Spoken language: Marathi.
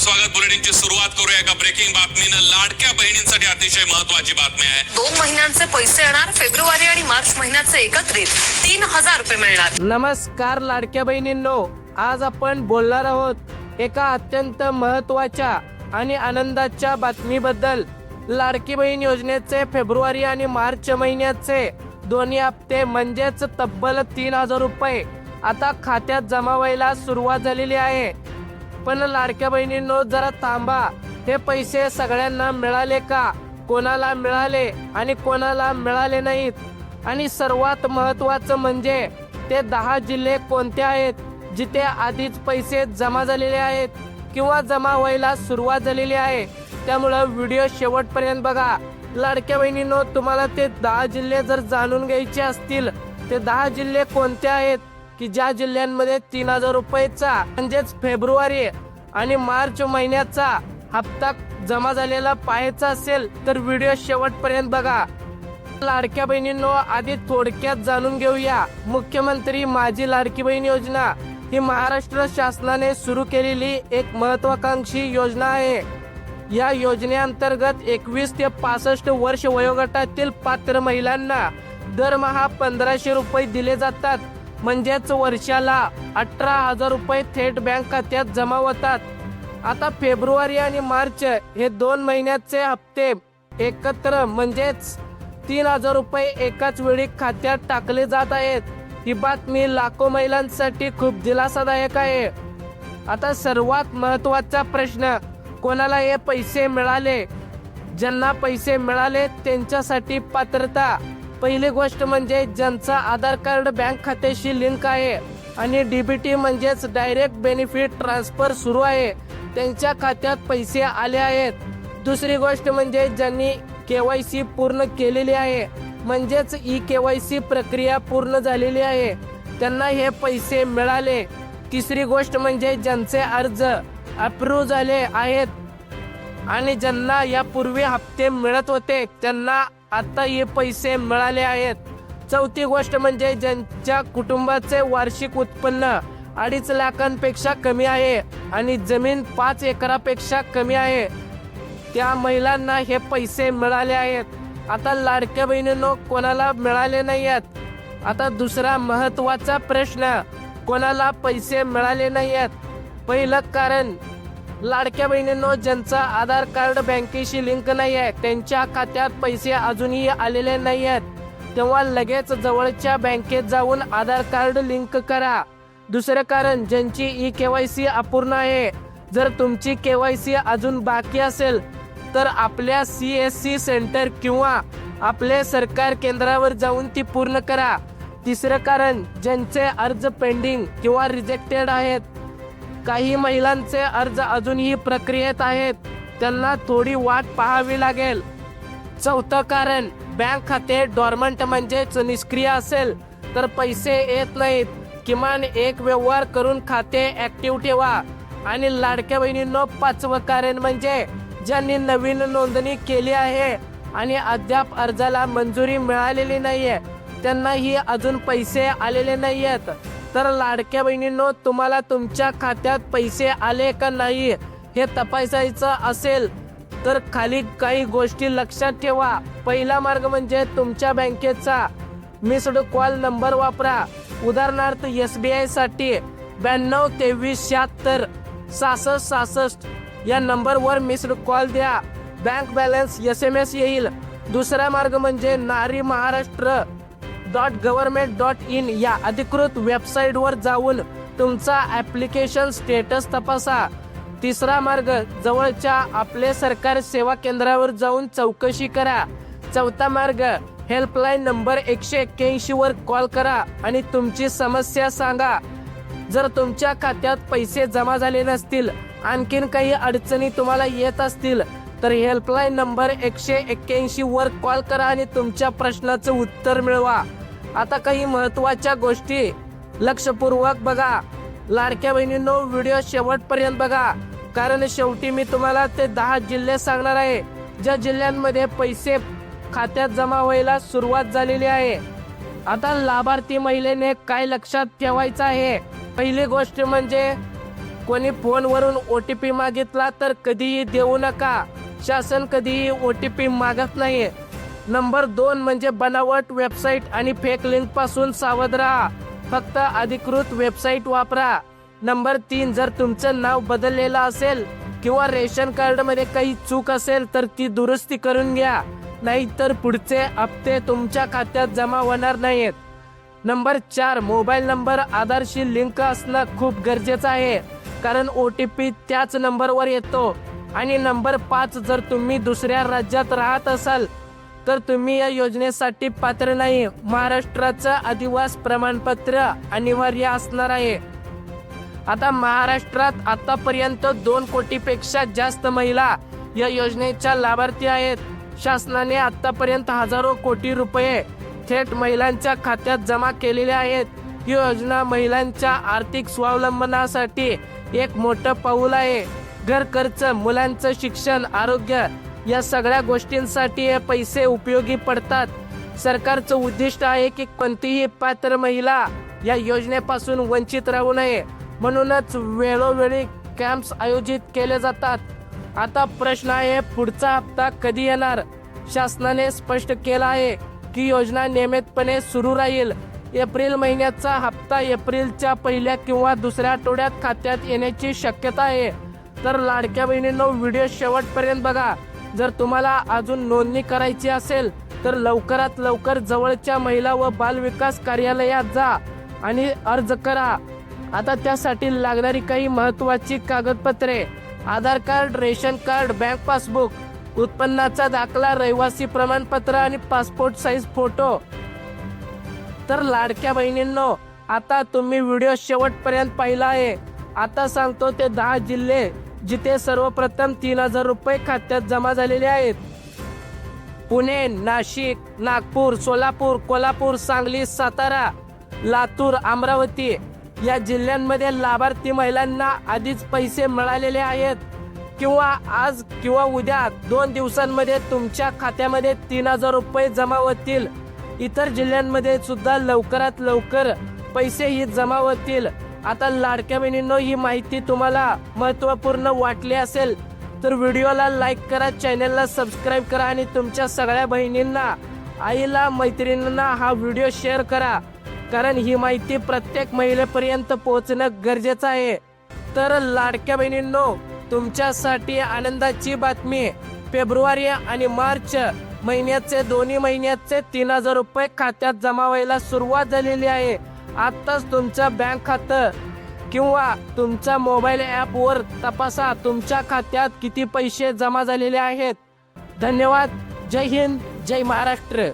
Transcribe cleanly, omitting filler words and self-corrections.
स्वागत. बुलेटिनची सुरुवात करूया एका ब्रेकिंग बातमीनं. लाडक्या बहिणींसाठी अतिशय महत्त्वाची बातमी आहे. 2 महिन्यांचे पैसे येणार. फेब्रुवारी आणि मार्च महिन्याचे एकत्रित 3000 रुपये मिळणार. नमस्कार लाडक्या बहिणींनो, आज आपण बोलणार आहोत एका अत्यंत महत्त्वाच्या आणि आनंदाच्या बातमीबद्दल. लाडकी बहीण योजनेचे फेब्रुवारी आणि मार्च महिन्याचे दोन्ही हप्ते म्हणजेच तब्बल 3000 रुपये आता खात्यात जमा व्हायला सुरुवात झालेली आहे. पण लाडक्या बहिणींनो जरा थांबा, हे पैसे सगळ्यांना मिळाले का, कोणाला मिळाले आणि कोणाला मिळाले नाहीत, आणि सर्वात महत्त्वाचं म्हणजे ते 10 जिल्हे कोणते आहेत जिथे आधीच पैसे जमा झालेले आहेत किंवा जमा व्हायला सुरुवात झालेली आहे. त्यामुळं व्हिडिओ शेवटपर्यंत बघा. लाडक्या बहिणींनो, तुम्हाला ते 10 जिल्हे जर जाणून घ्यायचे असतील, ते 10 जिल्हे कोणते आहेत की ज्या जिल्ह्यांमध्ये 3000 रुपयेचा म्हणजेच फेब्रुवारी आणि मार्च महिन्याचा हप्ता जमा झालेला पाहायचा असेल तर व्हिडिओ शेवटपर्यंत बघा. लाडक्या बहिणींनो, आधी थोडक्यात जाणून घेऊया. मुख्यमंत्री माझी लाडकी बहीण योजना ही महाराष्ट्र शासनाने सुरू केलेली एक महत्वाकांक्षी योजना आहे. या योजनेअंतर्गत 21 ते 65 वर्ष वयोगटातील पात्र महिलांना दरमहा 1500 रुपये दिले जातात. म्हणजेच वर्षाला 18,000 रुपये थेट बँक खात्यात जमा होतात. आता फेब्रुवारी आणि मार्च हे 2 महिन्याचे हप्ते एकत्र म्हणजेच 3000 रुपये एकाच वेळी खात्यात टाकले जात आहेत. ही बातमी लाखो महिलांसाठी खूप दिलासादायक आहे. आता सर्वात महत्त्वाचा प्रश्न, कोणाला हे पैसे मिळाले? ज्यांना पैसे मिळाले त्यांच्यासाठी पात्रता. पहिली गोष्ट म्हणजे ज्यांचा आधार कार्ड बँक खात्याशी लिंक आहे आणि डीबीटी म्हणजेच डायरेक्ट बेनिफिट ट्रान्सफर सुरू आहे, त्यांच्या खात्यात पैसे आले आहेत. दुसरी गोष्ट म्हणजे ज्यांनी KYC पूर्ण केलेली आहे म्हणजेच eKYC प्रक्रिया पूर्ण झालेली आहे, त्यांना हे पैसे मिळाले. तिसरी गोष्ट म्हणजे ज्यांचे अर्ज अप्रूव्ह झाले आहेत आणि ज्यांना यापूर्वी हप्ते मिळत होते त्यांना आता हे पैसे मिळाले आहेत. चौथी गोष्ट म्हणजे ज्यांच्या कुटुंबाचे वार्षिक उत्पन्न 2.5 लाखांपेक्षा कमी आहे आणि जमीन 5 एकरापेक्षा कमी आहे, त्या महिलांना हे पैसे मिळाले आहेत. आता लाडक्या बहिणींनो, कोणाला मिळाले नाही आहेत? आता दुसरा महत्त्वाचा प्रश्न, कोणाला पैसे मिळाले नाही आहेत? पहिलं कारण, लाडक्या बहिणींनो ज्यांचा आधार कार्ड बँकेशी लिंक नाही आहे त्यांच्या खात्यात पैसे अजूनही आलेले नाही आहेत, तेव्हा लगेच जवळच्या बँकेत जाऊन आधार कार्ड लिंक करा. दुसरं कारण, ज्यांची eKYC अपूर्ण आहे, जर तुमची KYC अजून बाकी असेल तर आपल्या CSC सेंटर किंवा आपले सरकार केंद्रावर जाऊन ती पूर्ण करा. तिसरं कारण, ज्यांचे अर्ज पेंडिंग किंवा रिजेक्टेड आहेत, काही महिलांचे अर्ज अजूनही प्रक्रियेत आहेत, त्यांना थोडी वाट पाहावी लागेल. चौथं कारण, बँक खाते डॉर्मंट म्हणजेच निष्क्रिय असेल तर पैसे येत नाहीत. किमान एक व्यवहार करून खाते ऍक्टिव्ह ठेवा. आणि लाडक्या बहिणींनो, 5वं कारण म्हणजे ज्यांनी नवीन नोंदणी केली आहे आणि अद्याप अर्जाला मंजुरी मिळालेली नाहीये, त्यांनाही अजून पैसे आलेले नाही आहेत. तर लाडक्या बहिणींनो, तुम्हाला तुमच्या खात्यात पैसे आले का नाही हे तपासायचं असेल तर खाली काही गोष्टी लक्षात ठेवा. पहिला मार्ग म्हणजे तुमच्या बँकेचा मिस्ड कॉल नंबर वापरा. उदाहरणार्थ SBI साठी 92 23 76 66 66 या नंबरवर मिस्ड कॉल द्या. बँक बॅलन्स SMS येईल. दुसरा मार्ग म्हणजे narimaharashtra.government.in या अधिकृत वेबसाईटवर जाऊन तुमचा ॲप्लिकेशन स्टेटस तपासा. तिसरा मार्ग, जवळच्या आपले सरकारी सेवा केंद्रावर जाऊन चौकशी करा. चौथा मार्ग, हेल्पलाईन नंबर 181 वर कॉल करा आणि तुमची समस्या सांगा. जर तुमच्या खात्यात पैसे जमा झाले नसतील, आणखीन काही अडचणी तुम्हाला येत असतील तर हेल्पलाईन नंबर 181 वर कॉल करा आणि तुमच्या प्रश्नाचं उत्तर मिळवा. आता काही महत्त्वाच्या गोष्टी लक्षपूर्वक बघा. लाडक्या बहिणींनो, व्हिडिओ शेवटपर्यंत बघा, कारण शेवटी मी तुम्हाला ते 10 जिल्हे सांगणार आहे ज्या जिल्ह्यांमध्ये पैसे खात्यात जमा व्हायला सुरुवात झालेली आहे. आता लाभार्थी महिलेने काय लक्षात ठेवायचं आहे? पहिली गोष्ट म्हणजे कोणी फोनवरून OTP मागितला तर कधीही देऊ नका. शासन कधीही OTP मागत नाही. नंबर 2 म्हणजे बनावट वेबसाईट आणि फेक लिंक पासून सावध राहा. फक्त अधिकृत वेबसाईट वापरा. नंबर 3, जर तुमचं नाव बदललेलं असेल किंवा रेशन कार्ड मध्ये काही चूक असेल तर ती दुरुस्ती करून घ्या, नाहीतर पुढचे हप्ते तुमच्या खात्यात जमा होणार नाहीत. नंबर 4, मोबाईल नंबर आधारशी लिंक असणं खूप गरजेचं आहे, कारण OTP त्याच नंबरवर येतो. आणि नंबर 5, जर तुम्ही दुसऱ्या राज्यात राहत असाल तर तुम्ही या योजनेसाठी पात्र नाही. महाराष्ट्राचं अधिवास प्रमाणपत्र अनिवार्य असणार आहे. आता महाराष्ट्रात आतापर्यंत 2 कोटीपेक्षा जास्त महिला या योजनेच्या लाभार्थी आहेत. शासनाने आतापर्यंत हजारो कोटी रुपये थेट महिलांच्या खात्यात जमा केलेले आहेत. ही योजना महिलांच्या आर्थिक स्वावलंबनासाठी एक मोठं पाऊल आहे. घर खर्च, मुलांचं शिक्षण, आरोग्य या सगळ्या गोष्टींसाठी हे पैसे उपयोगी पडतात. सरकारचं उद्दिष्ट आहे की कोणतीही पात्र महिला या योजनेपासून वंचित राहू नये. म्हणूनच वेळोवेळी कॅम्प्स आयोजित केले जातात. आता प्रश्न आहे, पुढचा हप्ता कधी येणार? शासनाने स्पष्ट केलं आहे की योजना नियमितपणे सुरू राहील. एप्रिल महिन्याचा हप्ता एप्रिलच्या पहिल्या किंवा दुसऱ्या आठवड्यात खात्यात येण्याची शक्यता आहे. तर लाडक्या बहिणींनो, व्हिडिओ शेवटपर्यंत बघा. जर तुम्हाला अजून नोंदणी करायची असेल तर लवकरात लवकर जवळच्या महिला व बाल विकास कार्यालयात जा आणि अर्ज करा. आता त्यासाठी लागणारी काही महत्त्वाची कागदपत्रे: Aadhaar card, ration card, bank passbook, उत्पन्नाचा दाखला, रहिवासी प्रमाणपत्र आणि पासपोर्ट साईज फोटो. तर लाडक्या बहिणींनो, आता तुम्ही व्हिडिओ शेवटपर्यंत पाहिला आहे. आता सांगतो ते 10 जिल्हे जिथे सर्वप्रथम 3000 रुपये खात्यात जमा झालेले आहेत. पुणे, नाशिक, नागपूर, सोलापूर, कोल्हापूर, सांगली, सातारा, लातूर, अमरावती या जिल्ह्यांमध्ये लाभार्थी महिलांना आधीच पैसे मिळालेले आहेत किंवा आज किंवा उद्या 2 दिवसांमध्ये तुमच्या खात्यामध्ये 3000 रुपये जमा होतील. इतर जिल्ह्यांमध्ये सुद्धा लवकरात लवकर पैसेही जमा होतील. आता लाडक्या बहिणींनो, ही माहिती तुम्हाला महत्त्वपूर्ण वाटली असेल तर व्हिडिओला लाईक करा, चॅनलला सबस्क्राईब करा आणि तुमच्या सगळ्या बहिणींना, आईला, मैत्रिणींना हा व्हिडिओ शेअर करा, कारण ही माहिती प्रत्येक महिलेपर्यंत पोहोचणं गरजेचं आहे. तर लाडक्या बहिणींनो, तुमच्यासाठी आनंदाची बातमी: फेब्रुवारी आणि मार्च महिन्याचे दोन्ही महिन्याचे 3000 रुपये खात्यात जमा व्हायला सुरुवात झालेली आहे. आत्ताच तुमचं बँक खातं किंवा तुमचा मोबाईल ॲपवर तपासा तुमच्या खात्यात किती पैसे जमा झालेले आहेत. धन्यवाद. जय हिंद, जय महाराष्ट्र.